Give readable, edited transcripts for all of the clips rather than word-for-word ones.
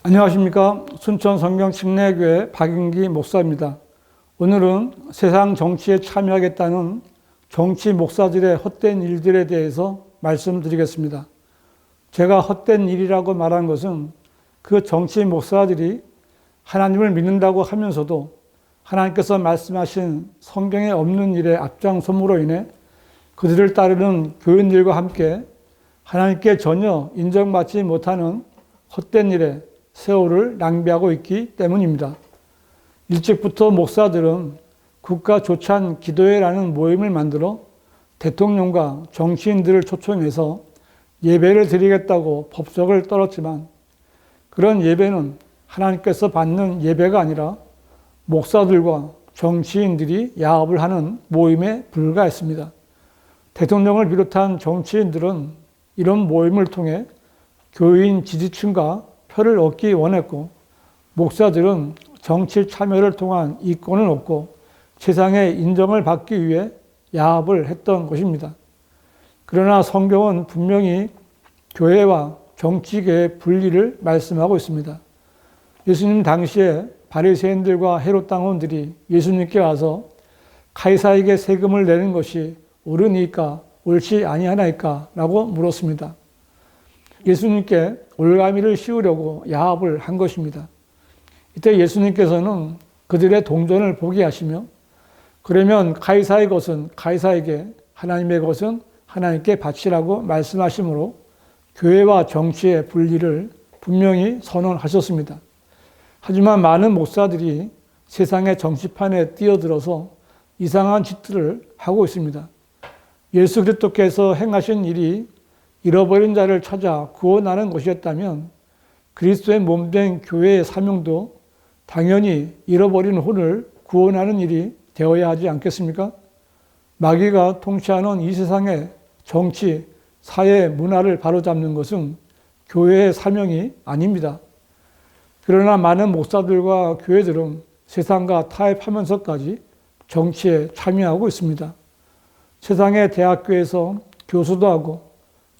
안녕하십니까. 순천 성경 침례교회 박인기 목사입니다. 오늘은 세상 정치에 참여하겠다는 정치 목사들의 헛된 일들에 대해서 말씀드리겠습니다. 제가 헛된 일이라고 말한 것은 그 정치 목사들이 하나님을 믿는다고 하면서도 하나님께서 말씀하신 성경에 없는 일에 앞장섬으로 인해 그들을 따르는 교인들과 함께 하나님께 전혀 인정받지 못하는 헛된 일에 세월을 낭비하고 있기 때문입니다. 일찍부터 목사들은 국가 조찬 기도회라는 모임을 만들어 대통령과 정치인들을 초청해서 예배를 드리겠다고 법석을 떨었지만 그런 예배는 하나님께서 받는 예배가 아니라 목사들과 정치인들이 야합을 하는 모임에 불과했습니다. 대통령을 비롯한 정치인들은 이런 모임을 통해 교인 지지층과 표를 얻기 원했고, 목사들은 정치 참여를 통한 이권을 얻고 세상의 인정을 받기 위해 야합을 했던 것입니다. 그러나 성경은 분명히 교회와 정치계의 분리를 말씀하고 있습니다. 예수님 당시에 바리새인들과 헤롯 당원들이 예수님께 와서 가이사에게 세금을 내는 것이 옳으니까 옳지 아니하나이까 라고 물었습니다. 예수님께 올가미를 씌우려고 야합을 한 것입니다. 이때 예수님께서는 그들의 동전을 보게 하시며 그러면 가이사의 것은 가이사에게, 하나님의 것은 하나님께 바치라고 말씀하시므로 교회와 정치의 분리를 분명히 선언하셨습니다. 하지만 많은 목사들이 세상의 정치판에 뛰어들어서 이상한 짓들을 하고 있습니다. 예수 그리스도께서 행하신 일이 잃어버린 자를 찾아 구원하는 것이었다면 그리스도의 몸된 교회의 사명도 당연히 잃어버린 혼을 구원하는 일이 되어야 하지 않겠습니까? 마귀가 통치하는 이 세상의 정치, 사회, 문화를 바로잡는 것은 교회의 사명이 아닙니다. 그러나 많은 목사들과 교회들은 세상과 타협하면서까지 정치에 참여하고 있습니다. 세상의 대학교에서 교수도 하고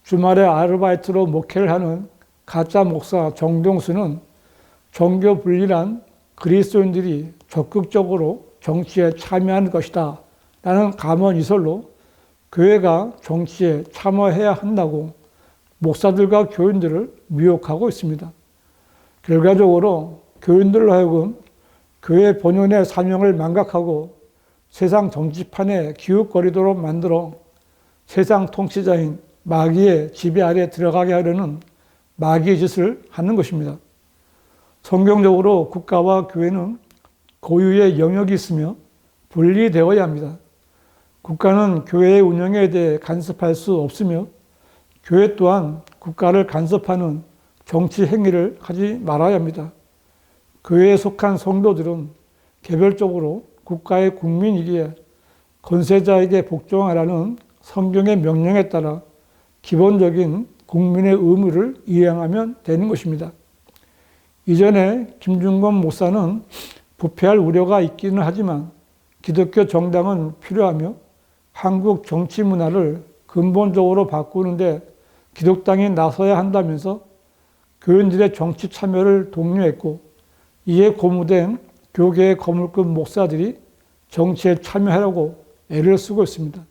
주말에 아르바이트로 목회를 하는 가짜 목사 정동수는 종교 분리란 그리스도인들이 적극적으로 정치에 참여하는 것이다 라는 감언이설로 교회가 정치에 참여해야 한다고 목사들과 교인들을 미혹하고 있습니다. 결과적으로 교인들로 하여금 교회 본연의 사명을 망각하고 세상 정치판에 기웃거리도록 만들어 세상 통치자인 마귀의 지배 아래 들어가게 하려는 마귀의 짓을 하는 것입니다. 성경적으로 국가와 교회는 고유의 영역이 있으며 분리되어야 합니다. 국가는 교회의 운영에 대해 간섭할 수 없으며 교회 또한 국가를 간섭하는 정치 행위를 하지 말아야 합니다. 교회에 속한 성도들은 개별적으로 국가의 국민이기에 권세자에게 복종하라는 성경의 명령에 따라 기본적인 국민의 의무를 이행하면 되는 것입니다. 이전에 김중건 목사는 부패할 우려가 있기는 하지만 기독교 정당은 필요하며 한국 정치 문화를 근본적으로 바꾸는데 기독당이 나서야 한다면서 교인들의 정치 참여를 독려했고 이에 고무된 교계의 거물급 목사들이 정치에 참여하려고 애를 쓰고 있습니다.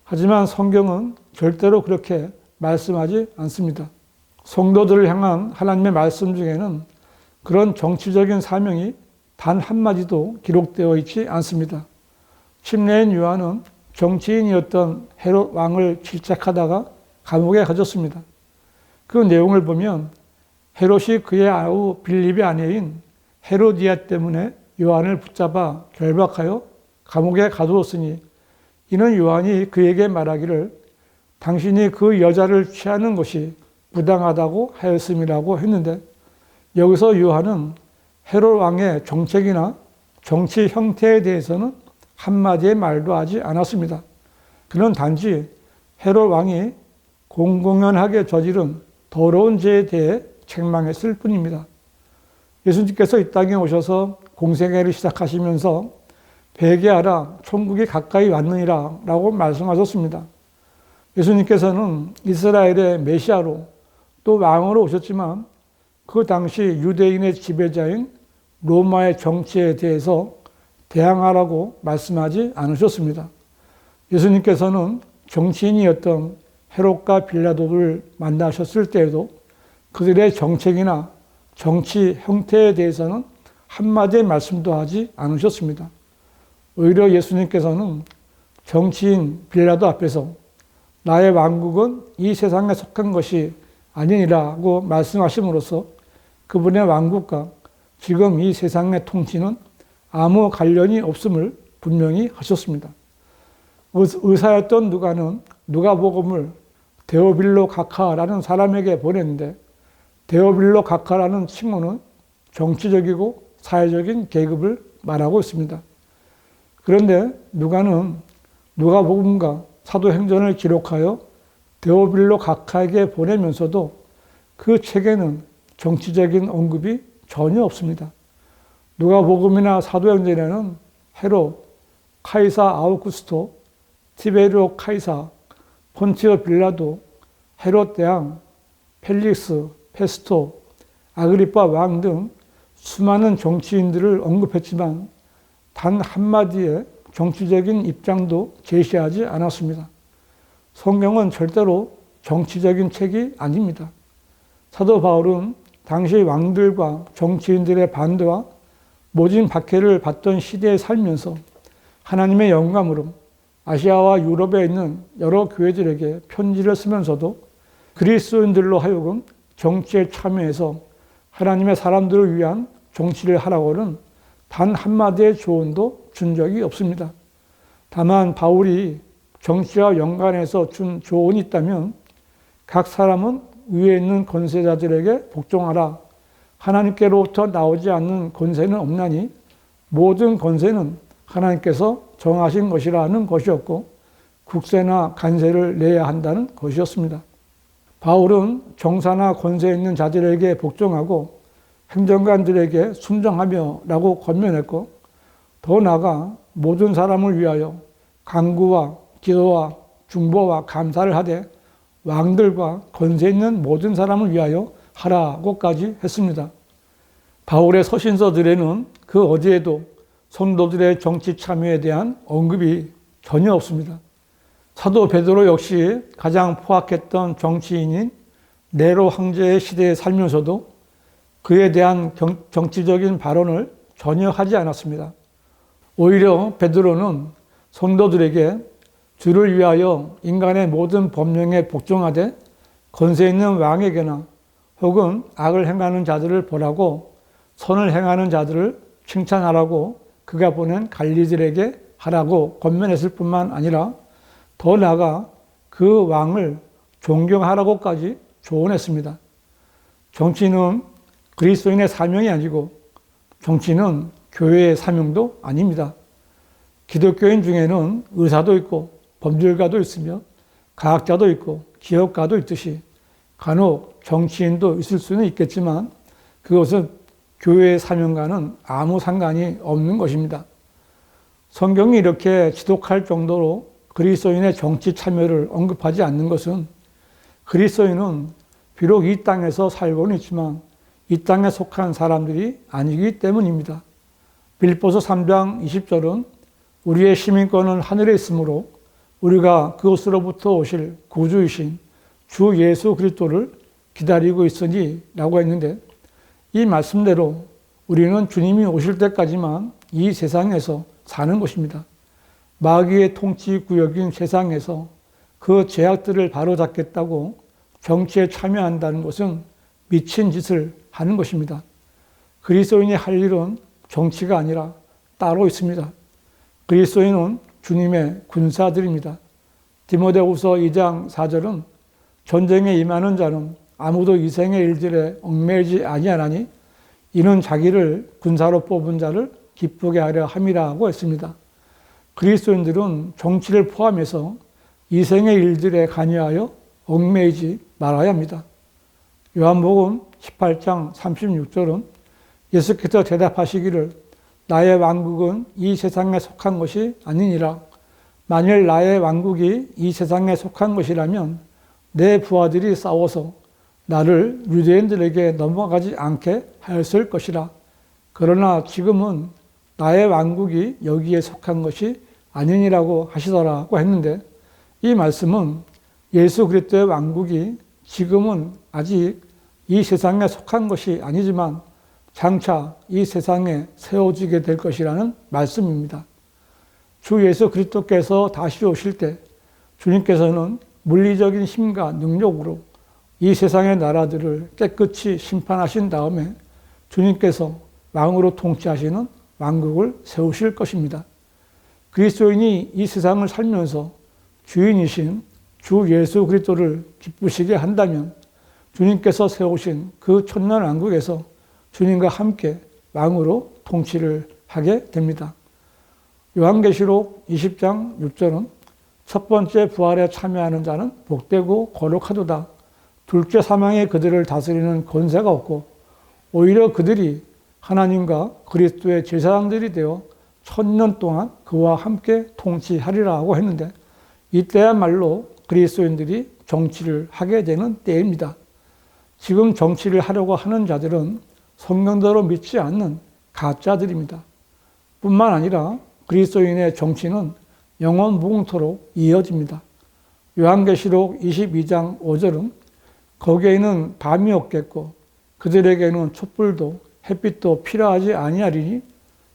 하지만 성경은 절대로 그렇게 말씀하지 않습니다. 성도들을 향한 하나님의 말씀 중에는 그런 정치적인 사명이 단 한마디도 기록되어 있지 않습니다. 침례인 요한은 정치인이었던 헤롯 왕을 질책하다가 감옥에 갇혔습니다. 그 내용을 보면 헤롯이 그의 아우 빌립의 아내인 헤로디아 때문에 요한을 붙잡아 결박하여 감옥에 가두었으니 이는 요한이 그에게 말하기를 당신이 그 여자를 취하는 것이 부당하다고 하였음이라고 했는데 여기서 요한은 헤롯 왕의 정책이나 정치 형태에 대해서는 한마디의 말도 하지 않았습니다. 그는 단지 헤롯 왕이 공공연하게 저지른 더러운 죄에 대해 책망했을 뿐입니다. 예수님께서 이 땅에 오셔서 공생애를 시작하시면서 회개하라 천국이 가까이 왔느니라 라고 말씀하셨습니다. 예수님께서는 이스라엘의 메시아로 또 왕으로 오셨지만 그 당시 유대인의 지배자인 로마의 정치에 대해서 대항하라고 말씀하지 않으셨습니다. 예수님께서는 정치인이었던 헤롯과 빌라도를 만나셨을 때에도 그들의 정책이나 정치 형태에 대해서는 한마디의 말씀도 하지 않으셨습니다. 오히려 예수님께서는 정치인 빌라도 앞에서 나의 왕국은 이 세상에 속한 것이 아니니라고 말씀하심으로써 그분의 왕국과 지금 이 세상의 통치는 아무 관련이 없음을 분명히 하셨습니다. 의사였던 누가는 누가복음을 데오빌로 각하라는 사람에게 보냈는데 데오빌로 각하라는 칭호는 정치적이고 사회적인 계급을 말하고 있습니다. 그런데 누가는 누가복음과 사도행전을 기록하여 데오빌로 각하에게 보내면서도 그 책에는 정치적인 언급이 전혀 없습니다. 누가복음이나 사도행전에는 헤롯, 카이사 아우구스토, 티베리오 카이사, 폰티오 빌라도, 헤롯 대왕, 펠릭스, 페스토, 아그리파 왕 등 수많은 정치인들을 언급했지만 단 한마디의 정치적인 입장도 제시하지 않았습니다. 성경은 절대로 정치적인 책이 아닙니다. 사도 바울은 당시 왕들과 정치인들의 반대와 모진 박해를 받던 시대에 살면서 하나님의 영감으로 아시아와 유럽에 있는 여러 교회들에게 편지를 쓰면서도 그리스도인들로 하여금 정치에 참여해서 하나님의 사람들을 위한 정치를 하라고는 단 한마디의 조언도 준 적이 없습니다. 다만 바울이 정치와 연관해서 준 조언이 있다면 각 사람은 위에 있는 권세자들에게 복종하라. 하나님께로부터 나오지 않는 권세는 없나니 모든 권세는 하나님께서 정하신 것이라는 것이었고 국세나 간세를 내야 한다는 것이었습니다. 바울은 정사나 권세 있는 자들에게 복종하고 행정관들에게 순종하며 라고 권면했고 더 나아가 모든 사람을 위하여 간구와 기도와 중보와 감사를 하되 왕들과 권세 있는 모든 사람을 위하여 하라고까지 했습니다. 바울의 서신서들에는 그 어디에도 성도들의 정치 참여에 대한 언급이 전혀 없습니다. 사도 베드로 역시 가장 포악했던 정치인인 네로 황제의 시대에 살면서도 그에 대한 정치적인 발언을 전혀 하지 않았습니다. 오히려 베드로는 성도들에게 주를 위하여 인간의 모든 법령에 복종하되 권세 있는 왕에게나 혹은 악을 행하는 자들을 보라고 선을 행하는 자들을 칭찬하라고 그가 보낸 관리들에게 하라고 권면했을 뿐만 아니라 더 나아가 그 왕을 존경하라고까지 조언했습니다. 정치는 그리스도인의 사명이 아니고 정치는 교회의 사명도 아닙니다. 기독교인 중에는 의사도 있고 법률가도 있으며 과학자도 있고 기업가도 있듯이 간혹 정치인도 있을 수는 있겠지만 그것은 교회의 사명과는 아무 상관이 없는 것입니다. 성경이 이렇게 지독할 정도로 그리스도인의 정치 참여를 언급하지 않는 것은 그리스도인은 비록 이 땅에서 살고는 있지만 이 땅에 속한 사람들이 아니기 때문입니다. 빌립보서 3장 20절은 우리의 시민권은 하늘에 있으므로 우리가 그것으로부터 오실 구주이신 주 예수 그리스도를 기다리고 있으니 라고 했는데 이 말씀대로 우리는 주님이 오실 때까지만 이 세상에서 사는 것입니다. 마귀의 통치 구역인 세상에서 그 죄악들을 바로잡겠다고 정치에 참여한다는 것은 미친 짓을 하는 것입니다. 그리스도인이 할 일은 정치가 아니라 따로 있습니다. 그리스도인은 주님의 군사들입니다. 디모데후서 2장 4절은 전쟁에 임하는 자는 아무도 이 생의 일들에 얽매이지 아니하나니 이는 자기를 군사로 뽑은 자를 기쁘게 하려 함이라고 했습니다. 그리스도인들은 정치를 포함해서 이 생의 일들에 관여하여 얽매이지 말아야 합니다. 요한복음 18장 36절은 예수께서 대답하시기를 나의 왕국은 이 세상에 속한 것이 아니니라. 만일 나의 왕국이 이 세상에 속한 것이라면 내 부하들이 싸워서 나를 유대인들에게 넘어가지 않게 하였을 것이라. 그러나 지금은 나의 왕국이 여기에 속한 것이 아니니라고 하시더라고 했는데, 이 말씀은 예수 그리스도의 왕국이 지금은 아직 이 세상에 속한 것이 아니지만 장차 이 세상에 세워지게 될 것이라는 말씀입니다. 주 예수 그리스도께서 다시 오실 때 주님께서는 물리적인 힘과 능력으로 이 세상의 나라들을 깨끗이 심판하신 다음에 주님께서 왕으로 통치하시는 왕국을 세우실 것입니다. 그리스도인이 이 세상을 살면서 주인이신 주 예수 그리스도를 기쁘시게 한다면 주님께서 세우신 그 천년 왕국에서 주님과 함께 왕으로 통치를 하게 됩니다. 요한계시록 20장 6절은 첫 번째 부활에 참여하는 자는 복되고 거룩하도다. 둘째 사망에 그들을 다스리는 권세가 없고 오히려 그들이 하나님과 그리스도의 제사장들이 되어 천년 동안 그와 함께 통치하리라고 했는데, 이때야말로 그리스도인들이 정치를 하게 되는 때입니다. 지금 정치를 하려고 하는 자들은 성경대로 믿지 않는 가짜들입니다. 뿐만 아니라 그리스도인의 정치는 영원 무궁토록 이어집니다. 요한계시록 22장 5절은 거기에는 밤이 없겠고 그들에게는 촛불도 햇빛도 필요하지 아니하리니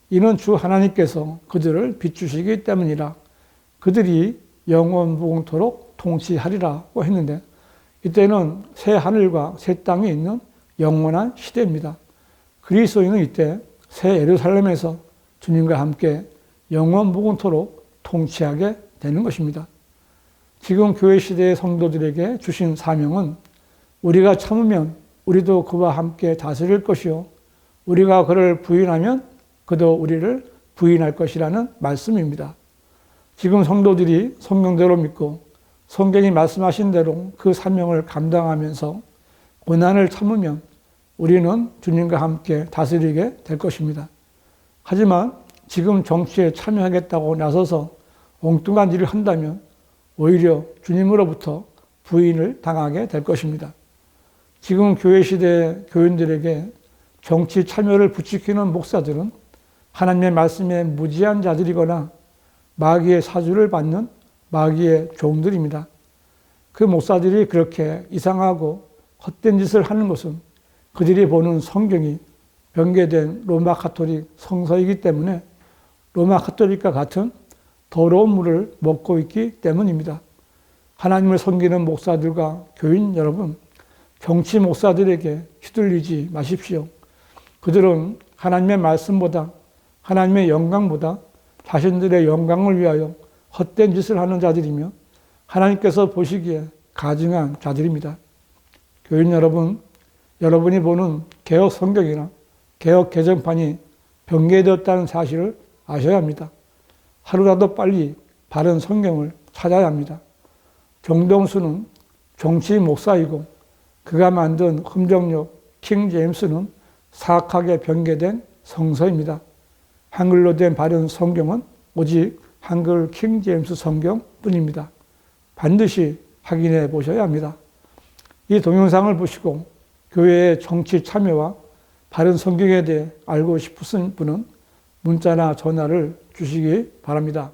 이는 주 하나님께서 그들을 비추시기 때문이라. 그들이 영원 무궁토록 통치하리라고 했는데, 이때는 새 하늘과 새 땅이 있는 영원한 시대입니다. 그리스도인은 이때 새 예루살렘에서 주님과 함께 영원 무궁토록 통치하게 되는 것입니다. 지금 교회 시대의 성도들에게 주신 사명은 우리가 참으면 우리도 그와 함께 다스릴 것이요 우리가 그를 부인하면 그도 우리를 부인할 것이라는 말씀입니다. 지금 성도들이 성경대로 믿고 성경이 말씀하신 대로 그 사명을 감당하면서 고난을 참으면 우리는 주님과 함께 다스리게 될 것입니다. 하지만 지금 정치에 참여하겠다고 나서서 엉뚱한 일을 한다면 오히려 주님으로부터 부인을 당하게 될 것입니다. 지금 교회 시대 교인들에게 정치 참여를 부추기는 목사들은 하나님의 말씀에 무지한 자들이거나 마귀의 사주를 받는 마귀의 종들입니다. 그 목사들이 그렇게 이상하고 헛된 짓을 하는 것은 그들이 보는 성경이 변개된 로마 가톨릭 성서이기 때문에 로마 가톨릭과 같은 더러운 물을 먹고 있기 때문입니다. 하나님을 섬기는 목사들과 교인 여러분, 정치 목사들에게 휘둘리지 마십시오. 그들은 하나님의 말씀보다, 하나님의 영광보다 자신들의 영광을 위하여 헛된 짓을 하는 자들이며 하나님께서 보시기에 가증한 자들입니다. 교인 여러분, 여러분이 보는 개혁 성경이나 개혁 개정판이 변개되었다는 사실을 아셔야 합니다. 하루라도 빨리 바른 성경을 찾아야 합니다. 정동수는 정치 목사이고 그가 만든 흠정역 킹 제임스는 사악하게 변개된 성서입니다. 한글로 된 바른 성경은 오직 한글 킹 제임스 성경뿐입니다. 반드시 확인해 보셔야 합니다. 이 동영상을 보시고 교회의 정치 참여와 바른 성경에 대해 알고 싶으신 분은 문자나 전화를 주시기 바랍니다.